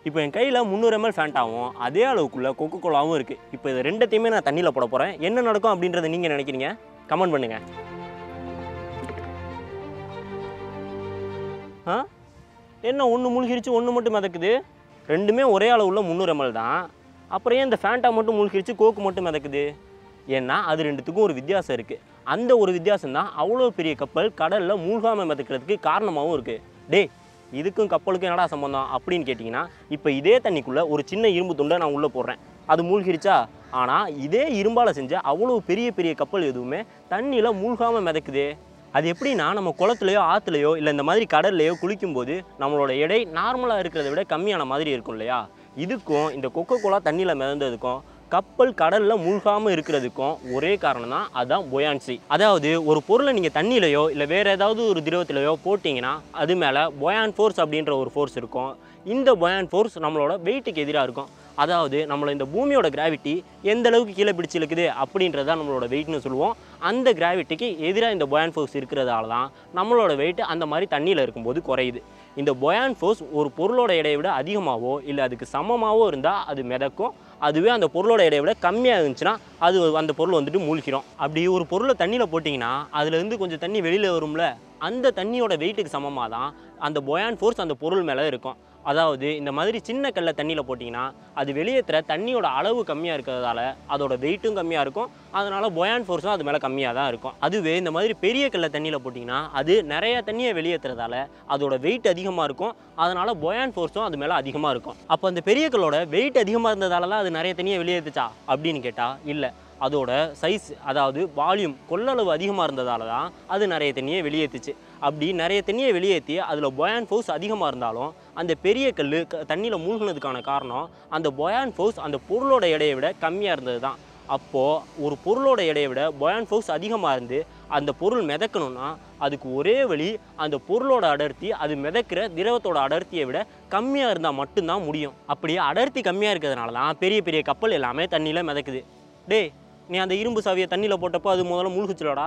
இப்போ என் கையில் 300 ml ஃபேண்டாவும் அதே அளவுக்குள்ள கொக்கோ கோலாவும் இருக்குது. இப்போ இது ரெண்டத்தையுமே நான் தண்ணியில் போட போகிறேன். என்ன நடக்கும் அப்படின்றத நீங்கள் நினைக்கிறீங்க? கமெண்ட் பண்ணுங்கள். என்ன ஒன்று மூழ்கிருச்சு, ஒன்று மட்டும் மிதக்குது? ரெண்டுமே ஒரே அளவுள்ள 300 ml தான். அப்புறம் ஏன் இந்த ஃபேண்டா மட்டும் மூழ்கிருச்சு, கோக்கு மட்டும் மிதக்குது? ஏன்னா அது ரெண்டுத்துக்கும் ஒரு வித்தியாசம் இருக்குது. அந்த ஒரு வித்தியாசம் தான் அவ்வளோ பெரிய கப்பல் கடலில் மூழ்காமல் மிதக்கிறதுக்கு காரணமாகவும் இருக்குது. டே, இதுக்கும் கப்பலுக்கும் என்னடா சம்பந்தம் அப்படின்னு கேட்டிங்கன்னா, இப்போ இதே தண்ணிக்குள்ளே ஒரு சின்ன இரும்பு துண்டை நான் உள்ளே போடுறேன், அது மூழ்கிருச்சா? ஆனால் இதே இரும்பால் செஞ்ச அவ்வளோ பெரிய பெரிய கப்பல் எதுவுமே தண்ணியில் மூழ்காமல் மிதக்குது. அது எப்படின்னா, நம்ம குளத்துலையோ ஆற்றுலையோ இல்லை இந்த மாதிரி கடல்லையோ குளிக்கும்போது நம்மளோட எடை நார்மலாக இருக்கிறத விட கம்மியான மாதிரி இருக்கும் இல்லையா? இதுக்கும் இந்த கொக்கோ கோலா தண்ணியில் மிதந்ததுக்கும் கப்பல் கடலில் மூழ்காமல் இருக்கிறதுக்கும் ஒரே காரணம் தான், அதுதான் buoyancy. அதாவது ஒரு பொருளை நீங்கள் தண்ணியிலையோ இல்லை வேறு ஏதாவது ஒரு திரவத்திலையோ போட்டிங்கன்னா அது மேலே buoyant ஃபோர்ஸ் அப்படின்ற ஒரு ஃபோர்ஸ் இருக்கும். இந்த buoyant ஃபோர்ஸ் நம்மளோட வெயிட்டுக்கு எதிராக இருக்கும். அதாவது நம்மளை இந்த பூமியோட கிராவிட்டி எந்த அளவுக்கு கீழே பிடிச்சி இழுக்குது அப்படின்றத நம்மளோட வெயிட்னு சொல்லுவோம். அந்த கிராவிட்டிக்கு எதிராக இந்த buoyant ஃபோர்ஸ் இருக்கிறதால தான் நம்மளோட வெயிட் அந்த மாதிரி தண்ணியில் இருக்கும்போது குறையுது. இந்த buoyant ஃபோர்ஸ் ஒரு பொருளோட எடையை விட அதிகமாகவோ இல்லை அதுக்கு சமமாகவோ இருந்தால் அது மிதக்கும். அதுவே அந்த பொருளோட எடையை விட கம்மியாக இருந்துச்சுன்னா அது அந்த பொருள் வந்துட்டு மூழ்கிடும். அப்படி ஒரு பொருளை தண்ணியில் போட்டிங்கன்னா அதுலேருந்து கொஞ்சம் தண்ணி வெளியில் வரும்ல, அந்த தண்ணியோட வெயிட்டுக்கு சமமாக தான் அந்த buoyant ஃபோர்ஸ் அந்த பொருள் மேலே இருக்கும். அதாவது இந்த மாதிரி சின்ன கல்லை தண்ணியில் போட்டிங்கன்னா அது வெளியேற்றுற தண்ணியோட அளவு கம்மியாக இருக்கிறதால அதோட வெயிட்டும் கம்மியாக இருக்கும். அதனால் buoyant ஃபோர்ஸும் அது மேலே கம்மியாக தான் இருக்கும். அதுவே இந்த மாதிரி பெரிய கல்லை தண்ணியில் போட்டிங்கன்னா அது நிறைய தண்ணியை வெளியேற்றுறதால அதோட வெயிட் அதிகமாக இருக்கும். அதனால் buoyant ஃபோர்ஸும் அது மேலே அதிகமாக இருக்கும். அப்போ அந்த பெரிய கல்லோட வெயிட் அதிகமாக இருந்ததால தான் அது நிறைய தண்ணியை வெளியேற்றுச்சா அப்படின்னு கேட்டால் இல்லை. அதோட சைஸ், அதாவது வால்யூம், கொள்ளளவு அதிகமாக இருந்ததால தான் அது நிறைய தண்ணியை வெளியேற்றுச்சு. அப்படி நிறைய தண்ணியை வெளியேற்றி அதில் buoyant ஃபோர்ஸ் அதிகமாக இருந்தாலும் அந்த பெரிய கல் தண்ணியில் மூழ்கினதுக்கான காரணம் அந்த buoyant ஃபோர்ஸ் அந்த பொருளோட எடையை விட கம்மியாக இருந்தது தான். அப்போது ஒரு பொருளோட எடையை விட buoyant ஃபோர்ஸ் அதிகமாக இருந்து அந்த பொருள் மிதக்கணும்னா அதுக்கு ஒரே வழி, அந்த பொருளோட அடர்த்தி அது மிதக்கிற திரவத்தோட அடர்த்தியை விட கம்மியாக இருந்தால் மட்டும்தான் முடியும். அப்படியே அடர்த்தி கம்மியாக இருக்கிறதுனால தான் பெரிய பெரிய கப்பல் எல்லாமே தண்ணியில் மிதக்குது. டே, நீ அந்த இரும்பு சாவியை தண்ணியில் போட்டப்போ அது முதல்ல மூழ்கிச்சுலடா.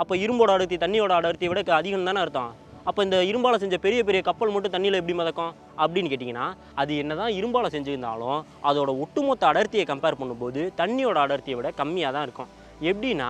அப்போ இரும்போட அடர்த்தி தண்ணியோட அடர்த்தியை விட அதிகம் தானே அர்த்தம். அப்போ இந்த இரும்பால் செஞ்ச பெரிய பெரிய கப்பல் மட்டும் தண்ணியில் எப்படி மிதக்கும் அப்படின்னு கேட்டிங்கன்னா, அது என்ன தான் இரும்பால் செஞ்சுருந்தாலும் அதோட ஒட்டுமொத்த அடர்த்தியை கம்பேர் பண்ணும்போது தண்ணியோட அடர்த்தியை விட கம்மியாக தான் இருக்கும். எப்படின்னா,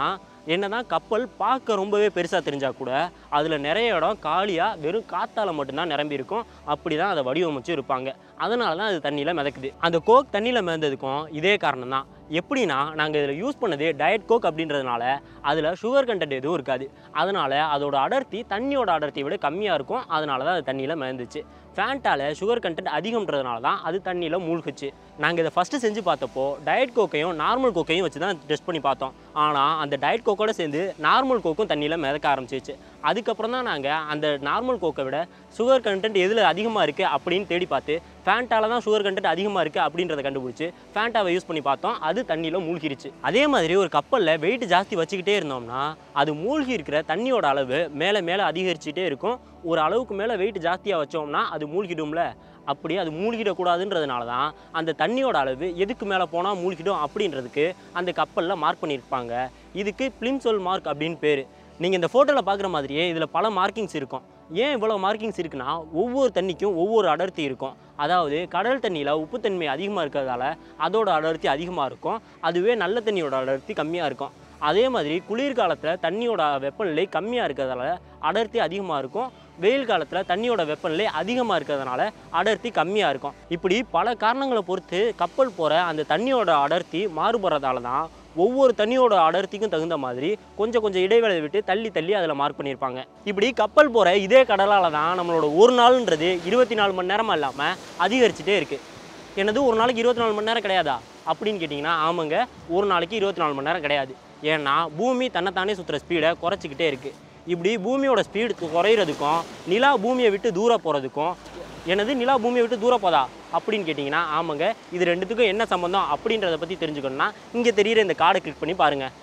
என்ன தான் கப்பல் பார்க்க ரொம்பவே பெருசாக தெரிஞ்சால் கூட அதில் நிறைய இடம் காலியாக வெறும் காற்றால் மட்டும்தான் நிரம்பி இருக்கும். அப்படி தான் அதை வடிவமைச்சு இருப்பாங்க. அதனால தான் அது தண்ணியில் மிதக்குது. அந்த கோக் தண்ணியில் மிதந்ததுக்கும் இதே காரணம் தான். எப்படின்னா, நாங்கள் இதில் யூஸ் பண்ணது டயட் கோக் அப்படின்றதுனால அதில் சுகர் கண்டென்ட் எதுவும் இருக்காது. அதனால் அதோட அடர்த்தி தண்ணியோட அடர்த்தியை விட கம்மியாக இருக்கும். அதனால தான் அது தண்ணியில் மிதந்துச்சு. ஃபேண்டாவில் சுகர் கண்டென்ட் அதிகம்ன்றதுனால தான் அது தண்ணியில் மூழ்கிச்சு. நாங்கள் இதை ஃபஸ்ட்டு செஞ்சு பார்த்தப்போ டயட் கோக்கையும் நார்மல் கோக்கையும் வச்சு தான் டெஸ்ட் பண்ணி பார்த்தோம். ஆனால் அந்த டயட் கோக்கோட சேர்ந்து நார்மல் கோக்கும் தண்ணியில் மிதக்க ஆரம்பிச்சிச்சு. அதுக்கப்புறம் தான் நாங்கள் அந்த நார்மல் கோக்கை விட சுகர் கண்டென்ட் எதில் அதிகமாக இருக்குது அப்படின்னு தேடி பார்த்து ஃபேண்டாவில் தான் சுகர் கண்டென்ட் அதிகமாக இருக்குது அப்படின்றத கண்டுபிடிச்சி ஃபேண்டாவை யூஸ் பண்ணி பார்த்தோம். அது தண்ணியில் மூழ்கிருச்சு. அதே மாதிரி ஒரு கப்பலில் வெயிட் ஜாஸ்தி வச்சுக்கிட்டே இருந்தோம்னா அது மூழ்கி இருக்கிற தண்ணியோட அளவு மேலே மேலே அதிகரிச்சுட்டே இருக்கும். ஒரு அளவுக்கு மேலே வெயிட் ஜாஸ்தியாக வச்சோம்னா அது மூழ்கிடும்ல. அப்படி அது மூழ்கிடக்கூடாதுன்றதுனால தான் அந்த தண்ணியோட அளவு எதுக்கு மேலே போனால் மூழ்கிடும் அப்படின்றதுக்கு அந்த கப்பலில் மார்க் பண்ணியிருப்பாங்க. இதுக்கு பிளிம்சோல் மார்க் அப்படின்னு பேர். நீங்கள் இந்த ஃபோட்டோவில் பார்க்குற மாதிரியே இதில் பல மார்க்கிங்ஸ் இருக்கும். ஏன் இவ்வளோ மார்க்கிங்ஸ் இருக்குன்னா, ஒவ்வொரு தண்ணிக்கும் ஒவ்வொரு அடர்த்தி இருக்கும். அதாவது கடல் தண்ணியில் உப்புத்தன்மை அதிகமாக இருக்கிறதால அதோட அடர்த்தி அதிகமாக இருக்கும். அதுவே நல்ல தண்ணியோட அடர்த்தி கம்மியாக இருக்கும். அதே மாதிரி குளிர்காலத்தில் தண்ணியோட வெப்பநிலை கம்மியாக இருக்கிறதால அடர்த்தி அதிகமாக இருக்கும். வெயில் காலத்தில் தண்ணியோட வெப்பநிலை அதிகமாக இருக்கிறதுனால அடர்த்தி கம்மியாக இருக்கும். இப்படி பல காரணங்களை பொறுத்து கப்பல் போகிற அந்த தண்ணியோட அடர்த்தி மாறுபடுறதால தான் ஒவ்வொரு தண்ணியோட அடர்த்திக்கும் தகுந்த மாதிரி கொஞ்சம் கொஞ்சம் இடைவேளை விட்டு தள்ளி தள்ளி அதில் மார்க் பண்ணியிருப்பாங்க. இப்படி கப்பல் போகிற இதே கடலால் தான் நம்மளோட ஒரு நாள்ன்றது 24 மணி நேரமாக இல்லாமல் அதிகரிச்சுட்டே இருக்குது. என்னது, ஒரு நாளைக்கு 24 மணி நேரம் கிடையாதா அப்படின்னு கேட்டிங்கன்னா, ஆமாங்க, ஒரு நாளைக்கு 24 மணி நேரம் கிடையாது. ஏன்னா பூமி தன்னைத்தானே சுற்றுற ஸ்பீடை குறைச்சிக்கிட்டே இருக்குது. இப்படி பூமியோட ஸ்பீடு குறையிறதுக்கும் நிலா பூமியை விட்டு தூரம் போகிறதுக்கும், என்னது நிலா பூமியை விட்டு தூரம் போதா அப்படின்னு கேட்டிங்கன்னா, ஆமாங்க, இது ரெண்டுத்துக்கும் என்ன சம்பந்தம் அப்படின்றத பற்றி தெரிஞ்சுக்கணுன்னா இங்கே தெரிகிற இந்த கார்டை கிளிக் பண்ணி பாருங்கள்.